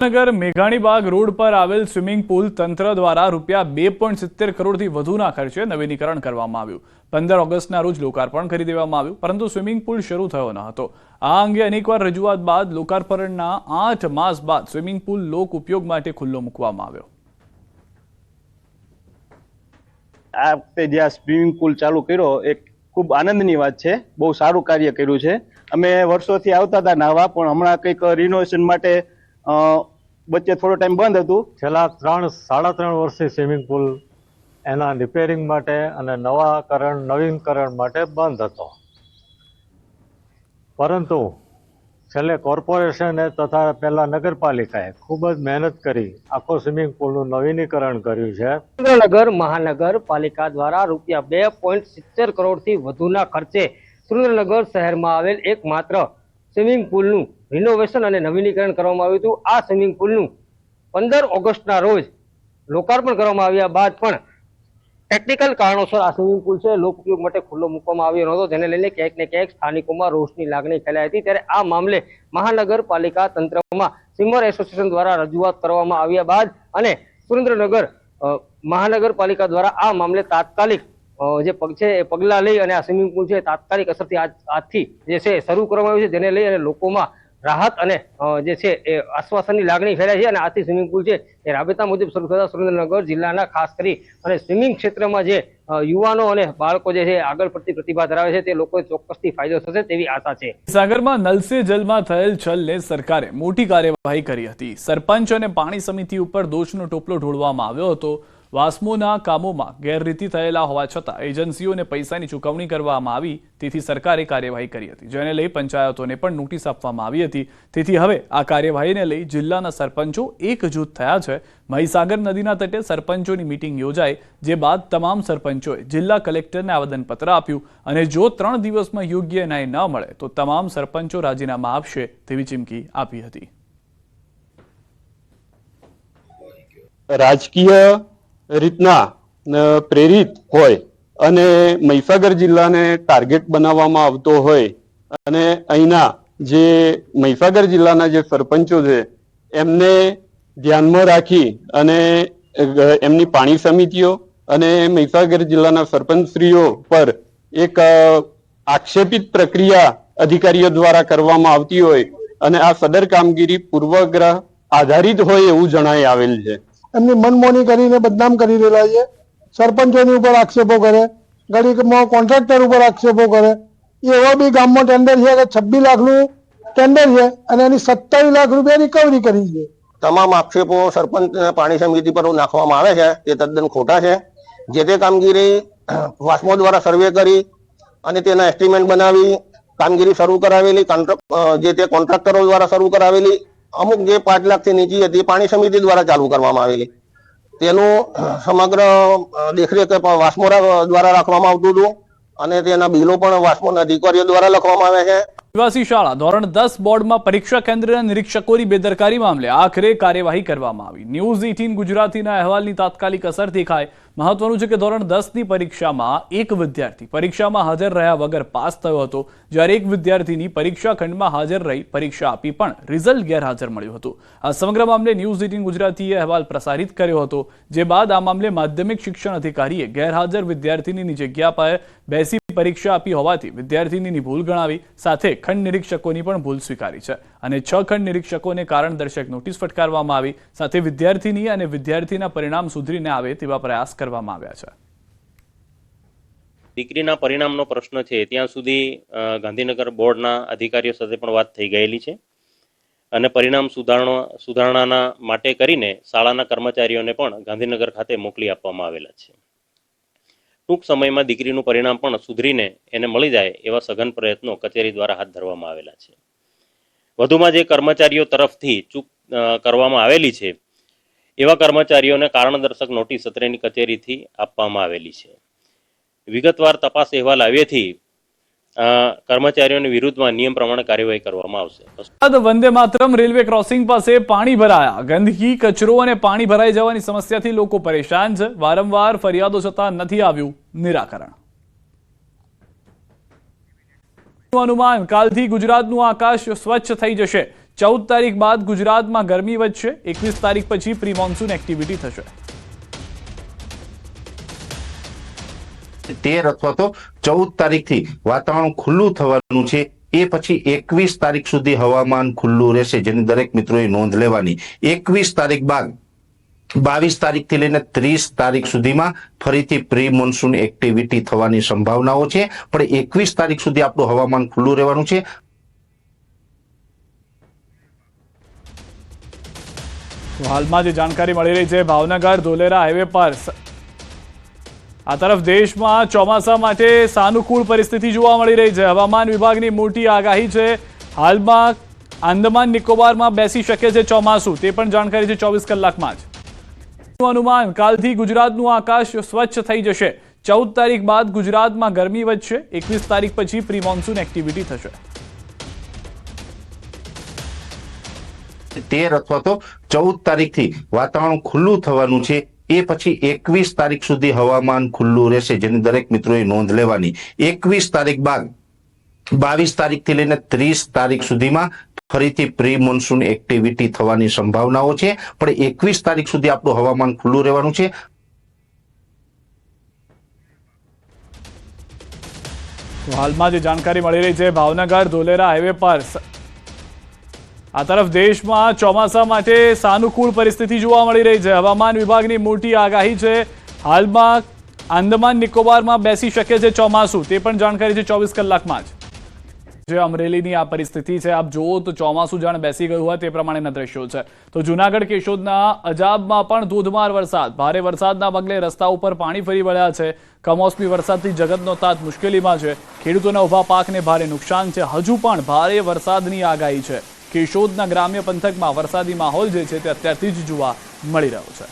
નગર મેઘાણીબાગ road પર આવેલ swimming pool તંત્ર દ્વારા રૂપિયા 2.70 કરોડથી વધુના ખર્ચે નવીનીકરણ કરવામાં આવ્યું। 15 ઓગસ્ટના રોજ લોકાર્પણ કરી દેવામાં આવ્યું, પરંતુ સ્વિમિંગ પુલ શરૂ થયો ન હતો। આ અંગે અનેકવાર રજૂઆત બાદ લોકાર્પણના 8 માસ બાદ સ્વિમિંગ પુલ લોક ઉપયોગ માટે ખુલ્લો મૂકવામાં આવ્યો। આ વખતે જે આ સ્વિમિંગ પુલ ચાલુ કર્યો એક ખૂબ આનંદની વાત છે। બહુ સારું કાર્ય કર્યું છે। અમે વર્ષોથી આવતા હતા નાહવા, પણ હમણાં કંઈક રિનોવેશન માટે વચ્ચે થોડો ટાઈમ બંધ હતું। છેલ્લા 3-3.5 વર્ષથી સ્વિમિંગ પુલ એના રિપેરિંગ માટે અને નવીનકરણ માટે બંધ હતો, પરંતુ છેલ્લે કોર્પોરેશને તથા પહેલા નગરપાલિકાએ ખૂબ જ મહેનત કરી આખો સ્વિમિંગ પુલનું નવીનીકરણ કર્યું છે। સુરેન્દ્રનગર મહાનગરપાલિકા દ્વારા રૂપિયા 2.70 કરોડથી વધુના ખર્ચે સુરેન્દ્રનગર શહેરમાં આવેલ એકમાત્ર સ્વિમિંગ પુલનું રિનોવેશન અને નવીનીકરણ કરવામાં આવ્યું હતું। આ સ્વિમિંગ પુલનું 15 ઓગસ્ટના રોજ લોકાર્પણ કરવામાં આવ્યા બાદ પણ ટેકનિકલ કારણોસર આ સ્વિમિંગ પુલ છે લોક ઉપયોગ માટે ખુલ્લો મૂકવામાં આવ્યો નહોતો, જેને લઈને ક્યાંક ને ક્યાંક સ્થાનિકોમાં રોષની લાગણી ફેલાઈ હતી। ત્યારે આ મામલે મહાનગરપાલિકા તંત્રમાં સ્વિમર એસોસિએશન દ્વારા રજૂઆત કરવામાં આવ્યા બાદ અને સુરેન્દ્રનગર મહાનગરપાલિકા દ્વારા આ મામલે તાત્કાલિક જે પગલાં લઈ અને આ સ્વિમિંગ પુલ છે તાત્કાલિક અસરથી આજથી જે છે શરૂ કરવામાં આવ્યું છે, જેને લઈ અને લોકોમાં રાહત અને જે છે એ આશ્વાસનની લાગણી ફેલાય છે। અને આથી સ્વિમિંગ પુલ છે એ રાબેતા મુજબ શરૂ થતા સુરેન્દ્રનગર જિલ્લાના ખાસ કરી અને સ્વિમિંગ ક્ષેત્રમાં જે યુવાનો અને બાળકો જે છે આગળ પડતી પ્રતિભા ધરાવે છે તે લોકોને ચોક્કસથી ફાયદો થશે તેવી આશા છે। સાગરમાં નલ સે જલમાં થયેલ છલને સરકારે મોટી કાર્યવાહી કરી હતી। સરપંચ અને પાણી સમિતિ ઉપર દોષનો ટોપલો ઢોળવામાં આવ્યો હતો। વાસ્મોના કામોમાં ગેરરીતિ થયેલા હોવા છતાં એજન્સીઓને પૈસાની ચૂકવણી કરવામાં આવી, તેથી સરકારે કાર્યવાહી કરી હતી, જેને લઈ પંચાયતોને પણ નોટિસ આપવામાં આવી હતી। તેથી હવે આ કાર્યવાહીને લઈ જિલ્લાના સરપંચો એકજૂથ થયા છે। મહીસાગર નદીના તટે સરપંચોની મીટિંગ યોજાઈ, જે બાદ તમામ સરપંચોએ જિલ્લા કલેક્ટરને આવેદનપત્ર આપ્યું અને જો 3 દિવસમાં યોગ્ય ન્યાય ન મળે તો તમામ સરપંચો રાજીનામા આપશે તેવી ચીમકી આપી હતી। રાજકીય રીતના પ્રેરિત હોય અને મહીસાગર જિલ્લાને ટાર્ગેટ બનાવવામાં આવતો હોય અને અહીંના જે મહીસાગર જિલ્લાના જે સરપંચો છે એમને ધ્યાનમાં રાખી અને એમની પાણી સમિતિઓ અને મહીસાગર જિલ્લાના સરપંચશ્રીઓ પર એક આક્ષેપિત પ્રક્રિયા અધિકારીઓ દ્વારા કરવામાં આવતી હોય અને આ સદર કામગીરી પૂર્વગ્રહ આધારિત હોય એવું જણાઈ આવેલ છે। એમની મનમોની કરીને બદનામ કરી રહેલા છે। સરપંચોની ઉપર આક્ષેપો કરે, ઘડીકમાં કોન્ટ્રાક્ટર ઉપર આક્ષેપો કરે। એવા બી ગામમાં ટેન્ડર છે કે 26 લાખનું ટેન્ડર છે અને એની 27 લાખ રૂપિયા રિકવરી કરી છે। તમામ આક્ષેપો સરપંચ પાણી સમિતિ પર નાખવામાં આવે છે તે તદ્દન ખોટા છે। જે તે કામગીરી વાસ્મો દ્વારા સર્વે કરી અને તેના એસ્ટિમેટ બનાવી કામગીરી શરૂ કરાવેલી, જે તે કોન્ટ્રાક્ટરો દ્વારા શરૂ કરાવેલી, અમુક જે 5 લાખથી નીચી હતી પાણી સમિતિ દ્વારા ચાલુ કરવામાં આવેલી, તેનું સમગ્ર દેખરેખ વાસ્મોરા દ્વારા રાખવામાં આવતું હતું અને તેના બિલો પણ વાસ્મોના અધિકારીઓ દ્વારા લખવામાં આવે છે। નિવાસી શાળા ધોરણ 10 બોર્ડમાં પરીક્ષા કેન્દ્રના નિરીક્ષકોની બેદરકારી મામલે આખરે કાર્યવાહી કરવામાં આવી। ન્યૂઝ 18 ગુજરાતીના અહેવાલની તાત્કાલિક અસર દેખાય। મહત્વનું છે કે ધોરણ 10ની પરીક્ષામાં એક વિદ્યાર્થી પરીક્ષામાં હાજર રહ્યા વગર પાસ થયો હતો, જ્યારે એક વિદ્યાર્થીની પરીક્ષા ખંડમાં હાજર રહી પરીક્ષા આપી પણ રિઝલ્ટ ગેરહાજર મળ્યું હતું। આ સમગ્ર મામલે ન્યૂઝ 18 ગુજરાતીએ અહેવાલ પ્રસારિત કર્યો હતો, જે બાદ આ મામલે માધ્યમિક શિક્ષણ અધિકારીએ ગેરહાજર વિદ્યાર્થીની જગ્યા પર બેસી પરીક્ષા આપી હોવાથી વિદ્યાર્થીની ભૂલ ગણાવી, સાથે ખંડ નિરીક્ષકોની પણ ભૂલ સ્વીકારી છે અને 6 ખંડ નિરીક્ષકોને કારણદર્શક નોટિસ ફટકારવામાં આવી, સાથે વિદ્યાર્થીની અને વિદ્યાર્થીના પરિણામ સુધરીને આવે તેવા પ્રયાસ કરવામાં આવ્યા છે। દીકરીના પરિણામનો પ્રશ્ન છે ત્યાં સુધી ગાંધીનગર બોર્ડના અધિકારીઓ સાથે પણ વાત થઈ ગયેલી છે અને પરિણામ સુધારણાના માટે કરીને શાળાના કર્મચારીઓને પણ ગાંધીનગર ખાતે મોકલી આપવામાં આવેલા છે। ટૂંક સમયમાં દીકરીનું પરિણામ પણ સુધરીને એને મળી જાય એવા સઘન પ્રયત્નો કચેરી દ્વારા હાથ ધરવામાં આવેલા છે। વધુમાં જે કર્મચારીઓ તરફથી ચૂક કરવામાં આવેલી છે એવા કર્મચારીઓને કારણદર્શક નોટિસ અત્રેની કચેરીથી આપવામાં આવેલી છે। વિગતવાર તપાસ અહેવાલ આવ્યેથી કર્મચારીઓની વિરુદ્ધમાં નિયમ પ્રમાણે કાર્યવાહી કરવામાં આવશે। વંદે માતરમ રેલવે ક્રોસિંગ પાસે પાણી ભરાયા। ગંદકી, કચરો અને પાણી ભરાઈ જવાની સમસ્યાથી લોકો પરેશાન છે। વારંવાર ફરિયાદો છતાં નથી આવ્યું નિરાકરણ। અનુમાન કાલથી ગુજરાતનું આકાશ સ્વચ્છ થઈ જશે। 14 તારીખ બાદ ગુજરાતમાં ગરમી વધશે. 21 તારીખ પછી પ્રી મોન્સૂન એક્ટિવિટી થશે. 13 અથવા તો 14 તારીખથી વાતાવરણ ખુલ્લું થવાનું છે. એ પછી 21 તારીખ સુધી હવામાન ખુલ્લું રહેશે, જેની દરેક મિત્રોએ નોંધ લેવાની. 21 તારીખ બાદ 22 તારીખથી લઈને 30 તારીખ સુધીમાં ફરીથી પ્રી મોન્સૂન એક્ટિવિટી થવાની સંભાવનાઓ છે, પણ 21 તારીખ સુધી આપણું હવામાન ખુલ્લું રહેવાનું છે. હાલમાં જે જાણકારી મળી રહી છે, ભાવનગર ધોલેરા હાઈવે પર આ તરફ દેશમાં ચોમાસા માટે સાનુકૂળ પરિસ્થિતિ જોવા મળી રહી છે. હવામાન વિભાગની મોટી આગાહી છે. હાલમાં આંદામાન નિકોબારમાં બેસી શકે છે ચોમાસું, તે પણ જાણકારી છે 24 કલાકમાં જ. અનુમાન કાલથી ગુજરાતનું આકાશ સ્વચ્છ થઈ જશે. 14 તારીખ બાદ ગુજરાતમાં ગરમી વધશે. 21 તારીખ પછી પ્રી મોન્સૂન એક્ટિવિટી થશે. 13 અથવા તો 14 તારીખથી વાતાવરણ ખુલ્લું થવાનું છે. એ પછી 21 તારીખ સુધી હવામાન ખુલ્લું રહેશે, જેની દરેક મિત્રોએ નોંધ લેવાની. 21 તારીખ બાદ 22 તારીખથી લઈને 30 તારીખ સુધીમાં ફરીથી પ્રી મોન્સૂન એક્ટિવિટી થવાની સંભાવનાઓ છે, પણ 21 તારીખ સુધી આપણું હવામાન ખુલ્લું રહેવાનું છે. હાલમાં જે જાણકારી મળી રહી છે, ભાવનગર ધોલેરા હાઈવે પર આ તરફ દેશમાં ચોમાસા માટે સાનુકૂળ પરિસ્થિતિ જોવા મળી રહી છે. હવામાન વિભાગની મોટી આગાહી છે. હાલમાં આંદામાન નિકોબારમાં બેસી શકે છે ચોમાસું, તે પણ જાણકારી છે 24 કલાકમાં જ. જે અમરેલીની આ પરિસ્થિતિ છે, આપ જુઓ તો ચોમાસું જાણે બેસી ગયું હોય તે પ્રમાણેના દ્રશ્યો છે. તો જૂનાગઢ કેશોદના અજાબમાં પણ ધોધમાર વરસાદ. ભારે વરસાદના પગલે રસ્તા ઉપર પાણી ફરી વળ્યા છે. કમોસમી વરસાદથી જગતનો તાત મુશ્કેલીમાં છે. ખેડૂતોના ઉભા પાકને ભારે નુકસાન છે. હજુ પણ ભારે વરસાદની આગાહી છે. કેશોદના ગ્રામ્ય પંથકમાં વરસાદી માહોલ જે છે તે અત્યારથી જ જોવા મળી રહ્યો છે.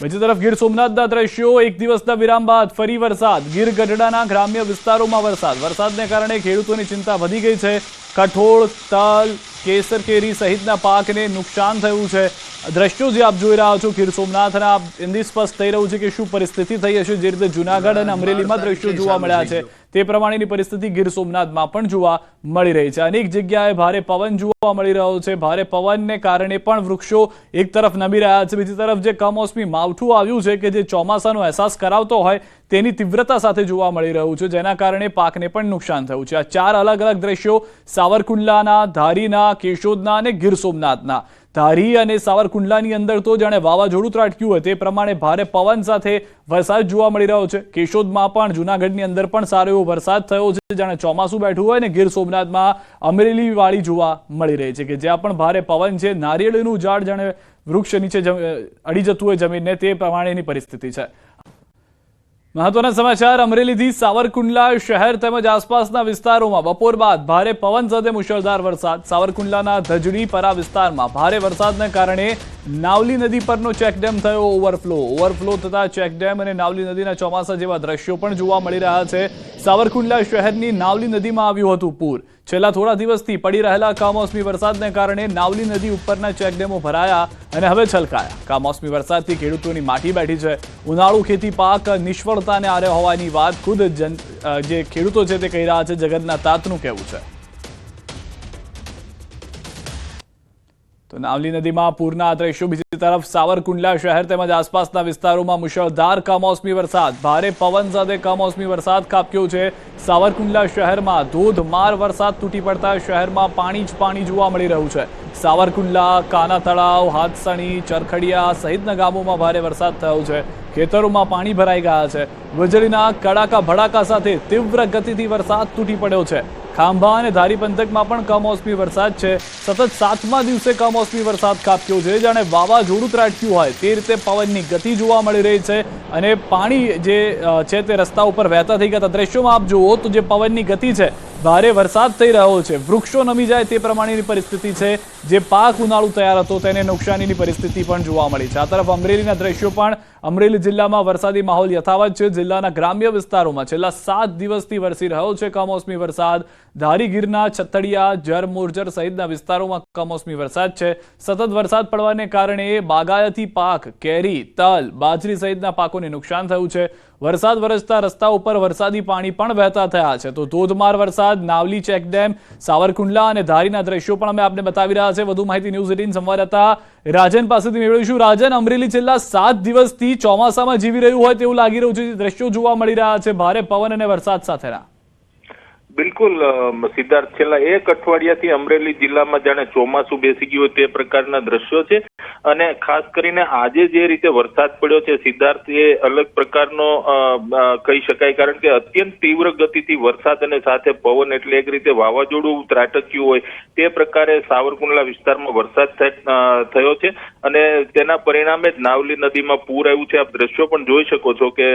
બીજી તરફ ગીર સોમનાથના દ્રશ્યો. એક દિવસના વિરામ બાદ ફરી વરસાદ. ગીર ગઢડાના ગ્રામ્ય વિસ્તારોમાં વરસાદને કારણે ખેડૂતોની ચિંતા વધી ગઈ છે. કઠોળ, તલ, કેસર કેરી સહિતના પાકને નુકસાન થયું છે. દ્રશ્યો જે આપ જોઈ રહ્યા છો ગીર સોમનાથના, એની સ્પષ્ટ થઈ રહ્યું છે કે શું પરિસ્થિતિ થઈ હશે. જે રીતે જૂનાગઢ અને અમરેલીમાં દ્રશ્યો જોવા મળ્યા છે, તે પ્રમાણેની પરિસ્થિતિ ગીર સોમનાથમાં પણ જોવા મળી રહી છે. અનેક જગ્યાએ ભારે પવન જોવા મળી રહ્યો છે. ભારે પવનને કારણે પણ વૃક્ષો એક તરફ નમી રહ્યા છે, બીજી તરફ જે કમોસમી માવઠું આવ્યું છે કે જે ચોમાસાનો અહેસાસ કરાવતો હોય તેની તીવ્રતા સાથે જોવા મળી રહ્યું છે, જેના કારણે પાકને પણ નુકસાન થયું છે. આ 4 અલગ અલગ દ્રશ્યો સાવરકુંડલાના, ધારીના, કેશોદના અને ગીર સોમનાથના. ધારી અને સાવરકુંડલાની અંદર તો જાણે વાવાઝોડું ત્રાટક્યું હોય તે પ્રમાણે ભારે પવન સાથે વરસાદ જોવા મળી રહ્યો છે. કેશોદમાં પણ, જૂનાગઢની અંદર પણ સારો એવો વરસાદ થયો છે, જાણે ચોમાસું બેઠું હોય. ને ગીર સોમનાથમાં અમરેલી વાળી જોવા મળી રહી છે કે જ્યાં પણ ભારે પવન છે. નારિયેળીનું ઝાડ જાણે વૃક્ષ નીચે અડી જતું હોય જમીનને, તે પ્રમાણેની પરિસ્થિતિ છે. મહત્વના સમાચાર. અમરેલીથી સાવરકુંડલા શહેર તેમજ આસપાસના વિસ્તારોમાં બપોર બાદ ભારે પવન સાથે મુશળધાર વરસાદ. સાવરકુંડલાના ધજડીપરા વિસ્તારમાં ભારે વરસાદને કારણે નાવલી નદી પરનો ચેકડેમ થયો ઓવરફ્લો થતા ચેકડેમ અને નાવલી નદીના ચોમાસા જેવા દ્રશ્યો પણ જોવા મળી રહ્યા છે. સાવરકુંડલા શહેરની નાવલી નદીમાં આવ્યું હતું પૂર. છેલ્લા થોડા દિવસથી પડી રહેલા કમોસમી વરસાદને કારણે નાવલી નદી ઉપરના ચેકડેમો ભરાયા અને હવે છલકાયા. કમોસમી વરસાદથી ખેડૂતોની માઠી બેઠી છે. ઉનાળુ ખેતી પાક નિષ્ફળતાને આરે હોવાની વાત ખુદ જે ખેડૂતો છે તે કહી રહ્યા છે. જગતના તાતનું કહેવું છે. તો નાવલી નદીમાં પૂરના દ્રશ્યો. બીજી તરફ સાવરકુંડલા શહેર તેમજ આસપાસના વિસ્તારોમાં મુશળધાર કમોસમી વરસાદ. ભારે પવન સાથે કમોસમી વરસાદ ખાબક્યો છે. સાવરકુંડલા શહેરમાં ધોધમાર વરસાદ તૂટી પડતા શહેરમાં પાણી જ પાણી જોવા મળી રહ્યું છે. સાવરકુંડલા, કાના તળાવ, હાથસણી, ચરખડિયા સહિતના ગામોમાં ભારે વરસાદ થયો છે. ખેતરોમાં પાણી ભરાઈ ગયા છે. વીજળીના કડાકા ભડાકા સાથે તીવ્ર ગતિથી વરસાદ તૂટી પડ્યો છે. ખાંભા અને ધારી પંથકમાં પણ કમોસમી વરસાદ છે. સતત 7મા દિવસે કમોસમી વરસાદ ખાબક્યો છે. જાણે વાવાઝોડું ત્રાટક્યું હોય તે રીતે પવનની ગતિ જોવા મળી રહી છે અને પાણી જે છે તે રસ્તા ઉપર વહેતા થઈ ગયા. દ્રશ્યોમાં આપ જુઓ તો જે પવનની ગતિ છે, ભારે વરસાદ થઈ રહ્યો છે. વૃક્ષો નમી જાય તે પ્રમાણેની પરિસ્થિતિ છે. જે પાક ઉનાળુ તૈયાર હતો તેને નુકસાનીની પરિસ્થિતિ પણ જોવા મળી છે. આ તરફ અમરેલીના દ્રશ્યો પણ. અમરેલી જિલ્લામાં વરસાદી માહોલ યથાવત છે. જિલ્લાના ગ્રામ્ય વિસ્તારોમાં છેલ્લા 7 દિવસથી વરસી રહ્યો છે કમોસમી વરસાદ. ધારી ગીરના છતડિયા, જર મોરજર સહિતના વિસ્તારોમાં કમોસમી વરસાદ છે. સતત વરસાદ પડવાને કારણે બાગાયતી પાક, કેરી, તલ, બાજરી સહિતના પાકોને નુકસાન થયું છે. વરસાદ વરસતા રસ્તા ઉપર વરસાદી પાણી પણ વહેતા થયા છે. તો ધોધમાર વરસાદ, નાવલી ચેકડેમ, સાવરકુંડલા અને ધારીના દ્રશ્યો પણ અમે આપને બતાવી રહ્યા છે. વધુ માહિતી ન્યૂઝ 18 સંવાદદાતા રાજન પાસેથી મેળવીશું. રાજન, અમરેલી છેલ્લા 7 દિવસથી ચોમાસામાં જીવી રહ્યું હોય તેવું લાગી રહ્યું છે. દ્રશ્યો જોવા મળી રહ્યા છે ભારે પવન અને વરસાદ સાથેના. બિલકુલ સિદ્ધાર્થ, છેલ્લા 1 અઠવાડિયાથી અમરેલી જિલ્લામાં જાણે ચોમાસું બેસી ગયું તે પ્રકારના દ્રશ્યો છે. અને ખાસ કરીને આજે જે રીતે વરસાદ પડ્યો છે સિદ્ધાર્થ, એ અલગ પ્રકારનો કહી શકાય, કારણ કે અત્યંત તીવ્ર ગતિથી વરસાદ અને સાથે પવન, એટલે એક રીતે વાવાઝોડું ત્રાટક્યું હોય તે પ્રકારે સાવરકુંડલા વિસ્તારમાં વરસાદ થયો છે. અને તેના પરિણામે જ નાવલી નદીમાં પૂર આવ્યું છે. આપ દ્રશ્યો પણ જોઈ શકો છો કે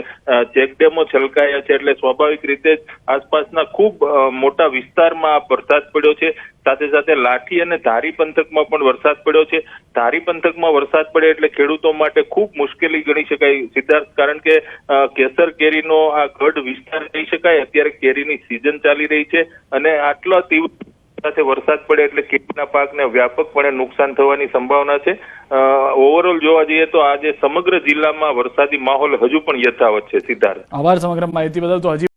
ચેકડેમો છલકાયા છે, એટલે સ્વાભાવિક રીતે જ આસપાસના ખૂબ મોટા વિસ્તારમાં વરસાદ પડ્યો છે. સાથે સાથે લાઠી અને ધારી પંથકમાં પણ વરસાદ પડ્યો છે. ધારી પંથકમાં વરસાદ પડે એટલે ખેડૂતો માટે ખૂબ મુશ્કેલી ગણી શકાય સિદ્ધાર્થ, કારણ કે કેસર કેરીનો આ ગઢ વિસ્તાર કહી શકાય. અત્યારે કેરીની સિઝન ચાલી રહી છે અને આટલા તીવ્ર સાથે વરસાદ પડે એટલે કેરીના પાકને વ્યાપકપણે નુકસાન થવાની સંભાવના છે. ઓવરઓલ જોવા જઈએ તો આજે સમગ્ર જિલ્લામાં વરસાદી માહોલ હજુ પણ યથાવત છે સિદ્ધાર્થ. આભાર સમગ્ર માહિતી બદલ. તો હજી